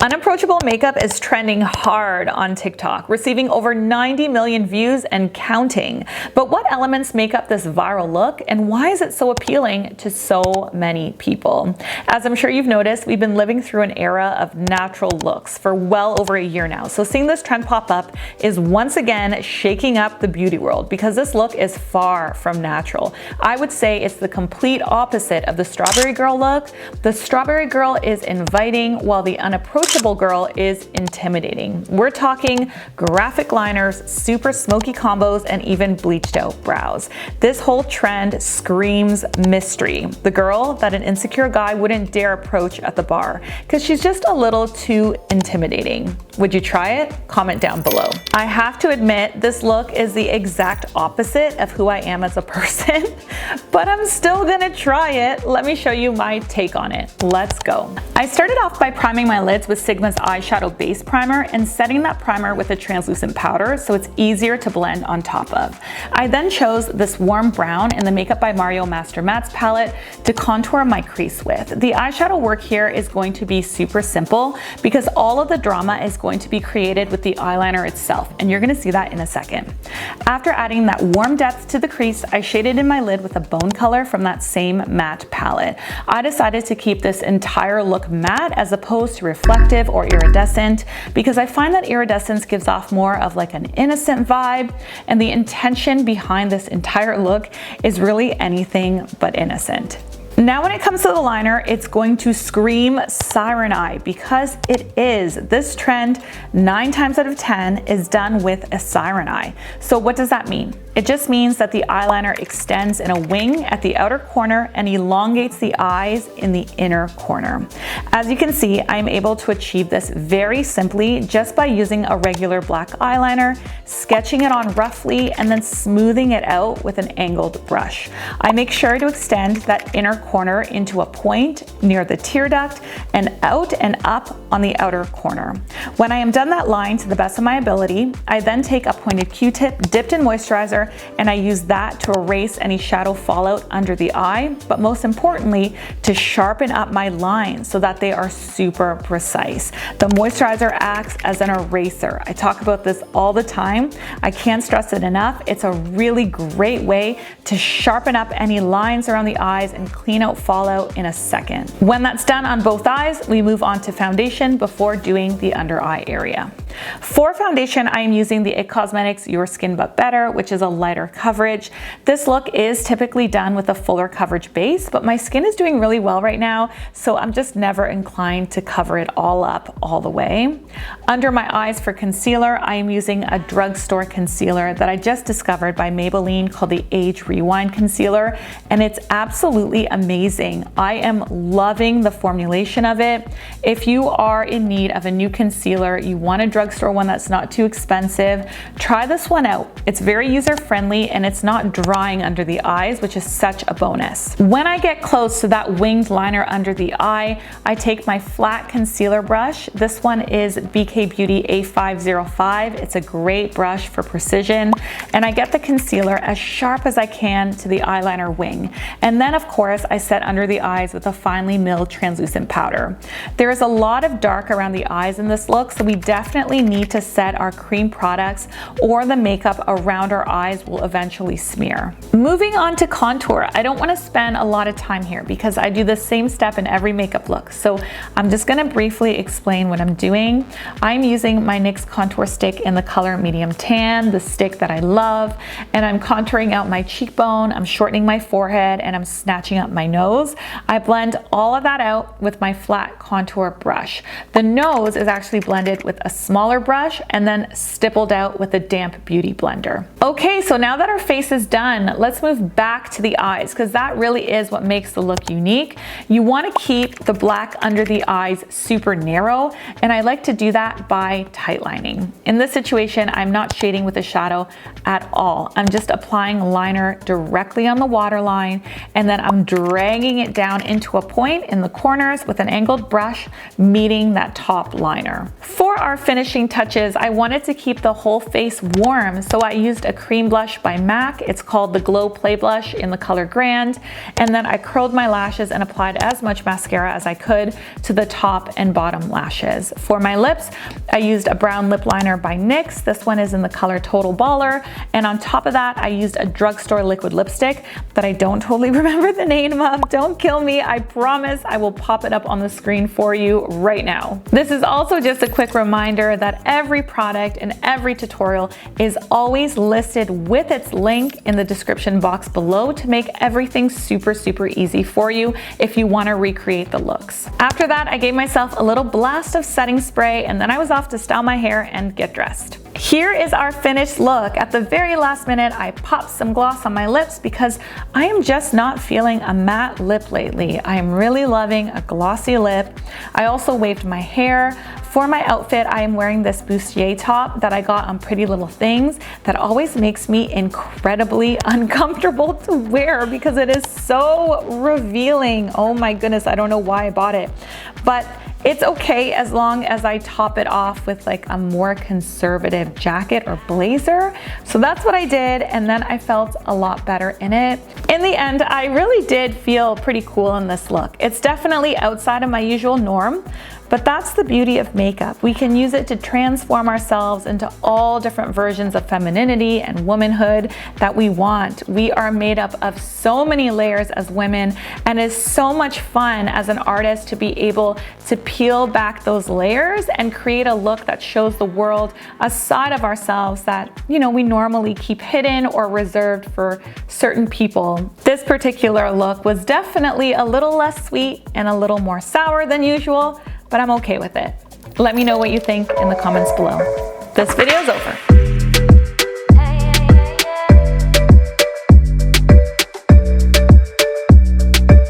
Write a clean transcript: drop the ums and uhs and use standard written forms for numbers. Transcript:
Unapproachable Makeup is trending hard on TikTok, receiving over 90 million views and counting. But what elements make up this viral look, and why is it so appealing to so many people? As I'm sure you've noticed, we've been living through an era of natural looks for well over a year now. So seeing this trend pop up is once again shaking up the beauty world because this look is far from natural. I would say it's the complete opposite of the Strawberry Girl look. The Strawberry Girl is inviting, while the Unapproachable Girl is intimidating. We're talking graphic liners, super smoky combos, and even bleached out brows. This whole trend screams mystery. The girl that an insecure guy wouldn't dare approach at the bar because she's just a little too intimidating. Would you try it? Comment down below. I have to admit, this look is the exact opposite of who I am as a person, but I'm still gonna try it. Let me show you my take on it. Let's go. I started off by priming my lids with Sigma's Eyeshadow Base Primer and setting that primer with a translucent powder so it's easier to blend on top of. I then chose this warm brown in the Makeup by Mario Master Mattes palette to contour my crease with. The eyeshadow work here is going to be super simple because all of the drama is going to be created with the eyeliner itself, and you're gonna see that in a second. After adding that warm depth to the crease, I shaded in my lid with a bone color from that same matte palette. I decided to keep this entire look matte as opposed to reflective or iridescent because I find that iridescence gives off more of like an innocent vibe, and the intention behind this entire look is really anything but innocent. Now when it comes to the liner, it's going to scream Siren Eye because it is. This trend 9 times out of 10 is done with a Siren Eye. So what does that mean? It just means that the eyeliner extends in a wing at the outer corner and elongates the eyes in the inner corner. As you can see, I'm able to achieve this very simply just by using a regular black eyeliner, sketching it on roughly, and then smoothing it out with an angled brush. I make sure to extend that inner corner into a point near the tear duct and out and up on the outer corner. When I am done that line to the best of my ability, I then take a pointed Q-tip dipped in moisturizer and I use that to erase any shadow fallout under the eye, but most importantly, to sharpen up my lines so that they are super precise. The moisturizer acts as an eraser. I talk about this all the time. I can't stress it enough. It's a really great way to sharpen up any lines around the eyes and clean out fallout in a second. When that's done on both eyes, we move on to foundation before doing the under eye area. For foundation, I am using the IT Cosmetics Your Skin But Better, which is a lighter coverage. This look is typically done with a fuller coverage base, but my skin is doing really well right now, so I'm just never inclined to cover it all up all the way. Under my eyes for concealer, I am using a drugstore concealer that I just discovered by Maybelline called the Age Rewind Concealer, and it's absolutely amazing. I am loving the formulation of it. If you are in need of a new concealer, you want a drugstore one that's not too expensive, try this one out. It's very user-friendly and it's not drying under the eyes, which is such a bonus. When I get close to that winged liner under the eye, I take my flat concealer brush. This one is BK Beauty A505. It's a great brush for precision, and I get the concealer as sharp as I can to the eyeliner wing. And then of course, I set under the eyes with a finely milled translucent powder. There is a lot of dark around the eyes in this look, so we definitely need to set our cream products or the makeup around our eyes will eventually smear. Moving on to contour, I don't want to spend a lot of time here because I do the same step in every makeup look. So I'm just going to briefly explain what I'm doing. I'm using my NYX contour stick in the color medium tan, the stick that I love, and I'm contouring out my cheekbone, I'm shortening my forehead, and I'm snatching up my nose. I blend all of that out with my flat contour brush. The nose is actually blended with a smaller brush and then stippled out with a damp beauty blender. Okay, so now that our face is done, let's move back to the eyes because that really is what makes the look unique. You want to keep the black under the eyes super narrow, and I like to do that by tightlining. In this situation, I'm not shading with a shadow at all. I'm just applying liner directly on the waterline, and then I'm dragging it down into a point in the corners with an angled brush meeting that top liner. For our finished finishing touches, I wanted to keep the whole face warm, so I used a cream blush by MAC. It's called the Glow Play Blush in the color Grand, and then I curled my lashes and applied as much mascara as I could to the top and bottom lashes. For my lips, I used a brown lip liner by NYX. This one is in the color Total Baller, and on top of that, I used a drugstore liquid lipstick that I don't totally remember the name of. Don't kill me, I promise I will pop it up on the screen for you right now. This is also just a quick reminder that every product and every tutorial is always listed with its link in the description box below to make everything super easy for you if you want to recreate the looks. After that, I gave myself a little blast of setting spray, and then I was off to style my hair and get dressed. Here is our finished look. At the very last minute, I popped some gloss on my lips because I am just not feeling a matte lip lately. I am really loving a glossy lip. I also waved my hair. For my outfit, I am wearing this bustier top that I got on Pretty Little Things that always makes me incredibly uncomfortable to wear because it is so revealing. Oh my goodness, I don't know why I bought it, but it's okay as long as I top it off with like a more conservative jacket or blazer. So that's what I did, and then I felt a lot better in it. In the end, I really did feel pretty cool in this look. It's definitely outside of my usual norm, but that's the beauty of makeup. We can use it to transform ourselves into all different versions of femininity and womanhood that we want. We are made up of so many layers as women, and it's so much fun as an artist to be able to peel back those layers and create a look that shows the world a side of ourselves that, you know, we normally keep hidden or reserved for certain people. This particular look was definitely a little less sweet and a little more sour than usual, but I'm okay with it. Let me know what you think in the comments below. This video is over.